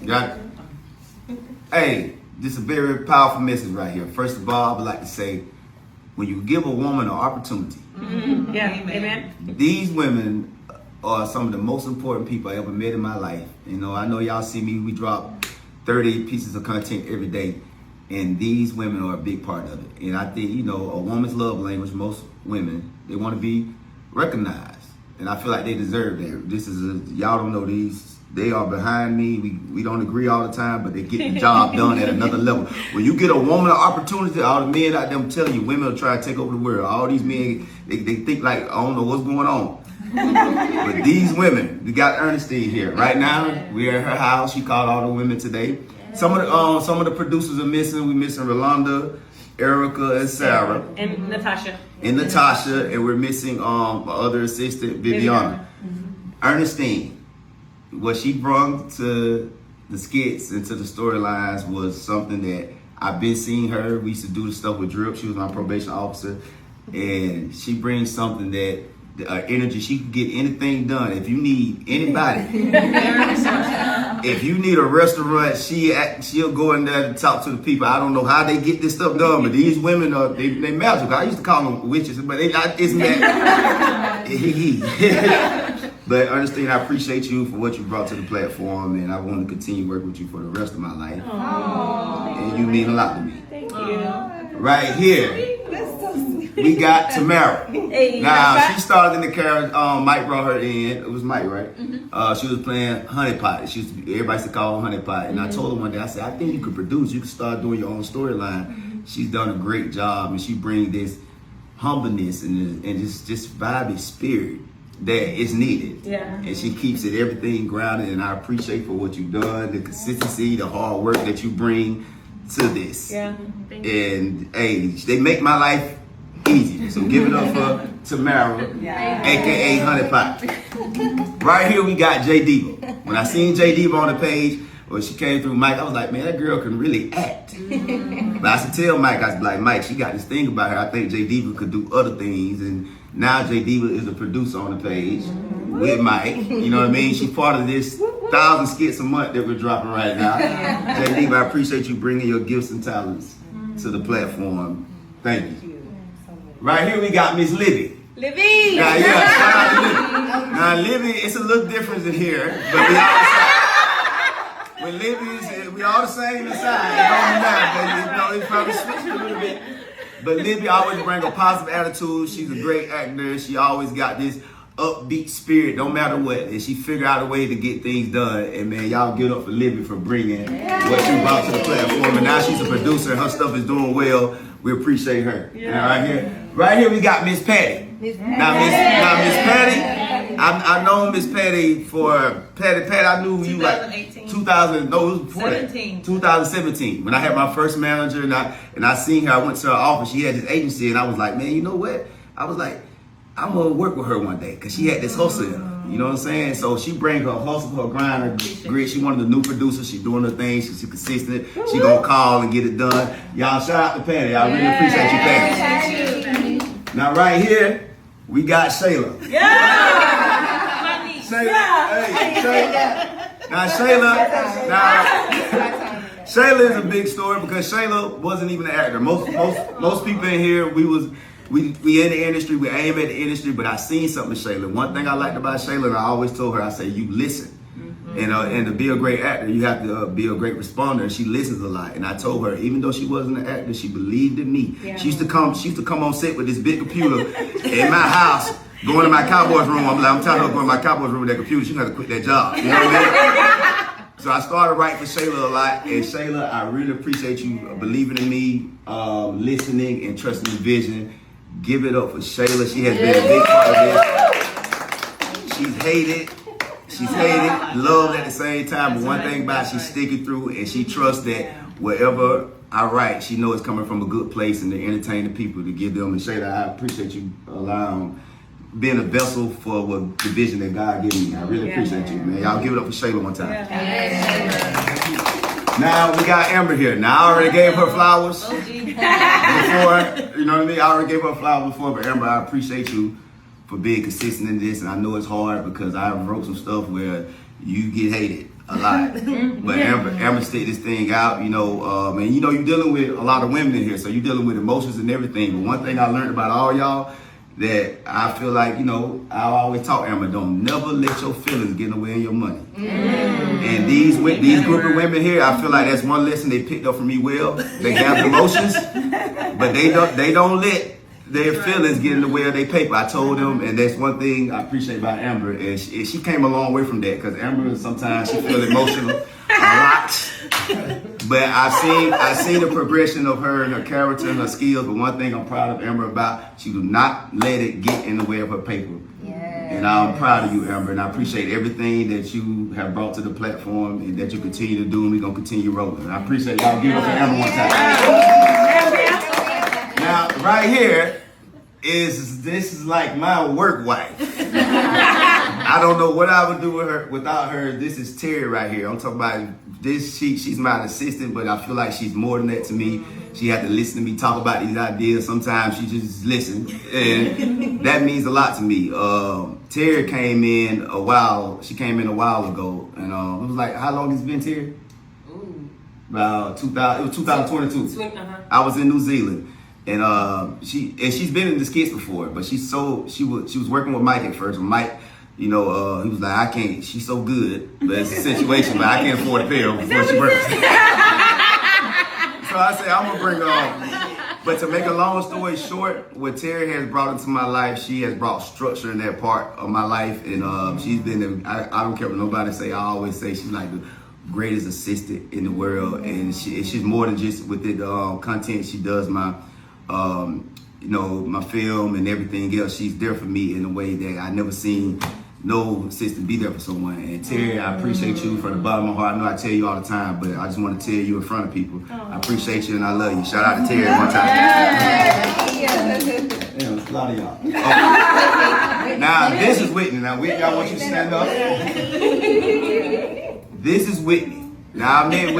Got it? Hey, this is a very powerful message right here. First of all, I would like to say, when you give a woman an opportunity, Amen. these women are some of the most important people I ever met in my life. You know, I know y'all see me, we drop 30 pieces of content every day, and these women are a big part of it. And I think, you know, a woman's love language, most women, they want to be recognized. And I feel like they deserve that. Y'all don't know these. They are behind me. We don't agree all the time, but they get the job done at another level. When you get a woman an opportunity, all the men out there, I'm telling you, women will try to take over the world. All these men, they think like, I don't know what's going on. But these women, we got Ernestine here. Right now, we're at her house. She called all the women today. Some of the producers are missing. We're missing Rolanda, Erica, and Sarah. And Natasha. And we're missing our other assistant, Viviana. Ernestine, what she brought to the skits and to the storylines was something that I've been seeing her. We used to do the stuff with Drip. She was my probation officer. And she brings something that energy. She can get anything done. If you need anybody, if you need a restaurant, she'll go in there and talk to the people. I don't know how they get this stuff done, but these women are they magical. I used to call them witches, but isn't that? But Ernestine, I appreciate you for what you brought to the platform, and I want to continue working with you for the rest of my life. Aww. And you mean a lot to me. Thank you. Right here, we got Tamara. Hey, now, she started in the character, Mike brought her in. It was Mike, right? She was playing Honey Pot. Everybody used to call her Honey Pot. And I told her one day, I said, I think you could produce. You could start doing your own storyline. She's done a great job, and she brings this humbleness and just vibey spirit that is needed. Yeah. And she keeps it everything grounded, and I appreciate for what you've done, the consistency, the hard work that you bring to this. Yeah. And hey, they make my life easy. So give it up for Tamara, aka Honey Pot. Right here we got J Diva. When I seen J Diva on the page, when she came through Mike, I was like, man, that girl can really act. But I should tell Mike, I was like, Mike, she got this thing about her. I think J Diva could do other things, and now J Diva is a producer on the page with Mike. You know what I mean? She's part of this 1,000 skits a month that we're dropping right now. J Diva, I appreciate you bringing your gifts and talents to the platform. Thank you. Right here we got Miss Libby. Libby! Now, shout out to Libby. Now, Libby, it's a little different in here, but we all the same. With Libby, we all the same inside. It's probably switched a little bit. But Libby always brings a positive attitude. She's a great actor. She always got this upbeat spirit, no matter what. And she figured out a way to get things done. And man, y'all give it up for Libby for bringing what she brought to the platform. And now she's a producer and her stuff is doing well. We appreciate her. Yeah. Right here we got Miss Patty. Now Miss Patty, I know Miss Patty for Patty. I knew you like 2000. No, it was before 2017 when I had my first manager, and I seen her. I went to her office. She had this agency, and I was like, man, you know what? I was like, I'm gonna work with her one day because she had this hustle in her. You know what I'm saying? So she bring her hustle, her grind, her grit. She one of the new producers. She doing her thing. She's consistent. She gonna call and get it done. Y'all shout out to Patty. I really appreciate you, Patty. Now right here, we got Shayla. Shayla is a big story because Shayla wasn't even an actor. Most people in here, we in the industry, we aim at the industry, but I seen something in Shayla. One thing I liked about Shayla, and I always told her, I say, you listen. And to be a great actor, you have to be a great responder. And she listens a lot. And I told her, even though she wasn't an actor, she believed in me. Yeah. She used to come on set with this big computer in my house, going to my Cowboys room. I'm telling her going to my Cowboys room with that computer. She had to quit that job. You know what I mean? So I started writing for Shayla a lot. And Shayla, I really appreciate you believing in me, listening, and trusting the vision. Give it up for Shayla. She has been a big part of this. She's hated, loved at the same time. But one thing about it, she's sticking through, and she trusts that wherever I write, she knows it's coming from a good place and to entertain the people, to give them. And Shayla, I appreciate you being a vessel for the vision that God gave me. I really appreciate you, man. Y'all give it up for Shayla one time. Now we got Amber here. Now I already gave her flowers before, you know what I mean? I already gave her flowers before, but Amber, I appreciate you for being consistent in this, and I know it's hard because I wrote some stuff where you get hated. a lot. But Amber stick this thing out, and you're dealing with a lot of women in here, so you're dealing with emotions and everything. But one thing I learned about all y'all, that I feel like, I always talk Amber, don't never let your feelings get in the way of your money. And these group of women here, I feel like that's one lesson they picked up from me well. They have emotions, but they don't let their feelings get in the way of their paper. I told them, and that's one thing I appreciate about Amber, and she came a long way from that, because Amber sometimes she feel emotional a lot. But I've seen the progression of her and her character and her skills. But one thing I'm proud of Amber about, she do not let it get in the way of her paper. And I'm proud of you, Amber, and I appreciate everything that you have brought to the platform and that you continue to do, and we're gonna continue rolling. And I appreciate y'all. Give us an Amber one time. Now, right here this is like my work wife. I don't know what I would do without her. This is Terry right here. I'm talking about this. She's my assistant, but I feel like she's more than that to me. She had to listen to me talk about these ideas. Sometimes she just listens, and that means a lot to me. Terry came in a while ago, and it was like, how long has it been, Terry? About 2000. It was 2022. I was in New Zealand. And she's been in the skits before, but she was working with Mike at first. And Mike, he was like, she's so good, but it's a situation, but I can't afford to pay her before she works. So I said, I'm gonna bring her on. But to make a long story short, what Terry has brought into my life, she has brought structure in that part of my life, and she's been. I don't care what nobody say. I always say she's like the greatest assistant in the world, and she's more than just with the content. She does my film and everything else. She's there for me in a way that I never seen no assistant be there for someone. And Terry, I appreciate you from the bottom of my heart. I know I tell you all the time, but I just want to tell you in front of people, I appreciate you and I love you. Shout out to Terry one time. Damn, it's a lot of y'all. Okay. Now, this is Whitney. Now, Whitney, I want you to stand up. This is Whitney. Now I met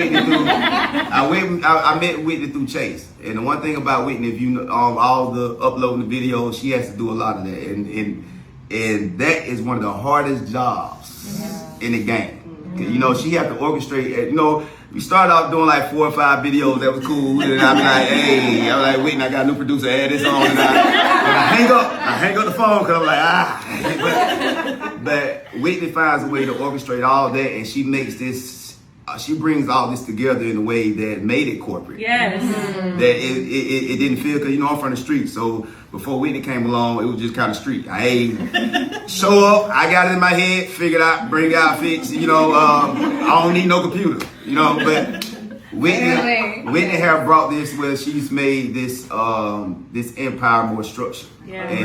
Whitney through Chase, and the one thing about Whitney, if you know all the uploading the videos, she has to do a lot of that, and that is one of the hardest jobs in the game. She had to orchestrate. We started off doing like 4 or 5 videos. That was cool, and I'd be like, hey, I was like, Whitney, I got a new producer, add this on, and I hang up the phone because I'm like, but Whitney finds a way to orchestrate all that, and she makes this. She brings all this together in a way that made it corporate. Yes. That it didn't feel, because I'm from the street. So before Whitney came along, it was just kind of street. Show up, I got it in my head, figured out, bring outfits. I don't need no computer. But Whitney have brought this where she's made this empire more structured. Yeah. And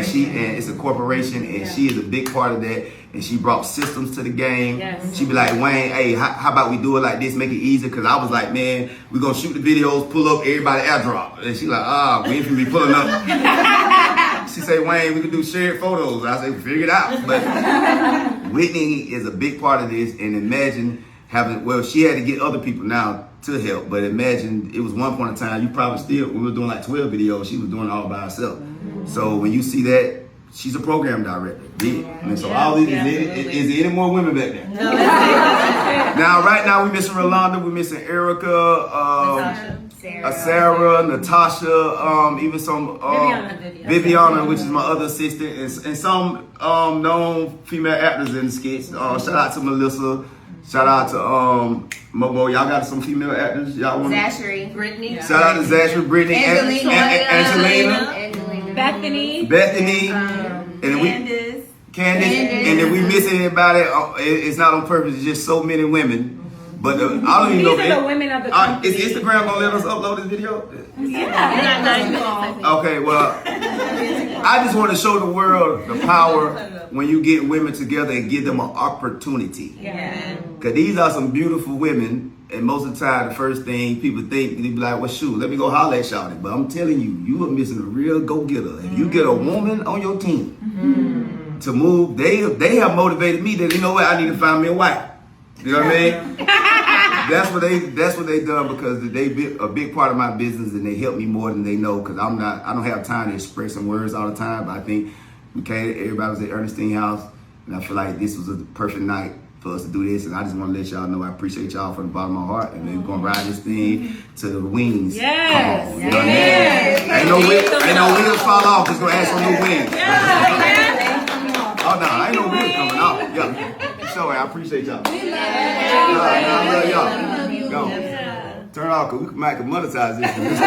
it's a corporation, and she is a big part of that. And she brought systems to the game. Yes. She be like, Wayne, hey, how about we do it like this, make it easier? Because I was like, man, we're going to shoot the videos, pull up, everybody airdrop. And she like, we ain't finna be pulling up. She say, Wayne, we can do shared photos. I say, figure it out. But Whitney is a big part of this. And imagine she had to get other people now to help. But imagine, it was one point in time, we were doing like 12 videos. She was doing it all by herself. So when you see that, she's a program director. All these, is there any more women back there? No. Now, right now, we're missing Rolanda, we're missing Erica, Sarah, Natasha, even some Viviana, which is my other assistant, and some known female actors in the skits. Shout out to Melissa. Shout out to Momo. Y'all got some female actors? Y'all want Zachary, Brittany. Shout out to Zachary, Brittany, Angelina. Bethany, and Candace, and if we miss anybody, it's not on purpose. It's just so many women. But I don't even know. These are the women of the company. Is Instagram gonna let us upload this video? Yeah. Okay, well, I just want to show the world the power when you get women together and give them an opportunity. Yeah. Because these are some beautiful women. And most of the time, the first thing people think, they be like, well, shoot, let me go holler at Shawty. But I'm telling you, you are missing a real go-getter. If you get a woman on your team to move, they have motivated me that, I need to find me a wife. You know what I mean? That's what they done, because they a big part of my business, and they help me more than they know, because I don't have time to express some words all the time. But I think everybody was at Ernestine House, and I feel like this was a perfect night for us to do this, and I just want to let y'all know I appreciate y'all from the bottom of my heart, and we're gonna ride this thing to the wings. Yes. Come on, you know what I mean? Ain't no wheels fall off. Just gonna add some new wings. Oh no, ain't no wheels coming off. Yeah, so I appreciate y'all. I love y'all. Go turn off, cause we might monetize this.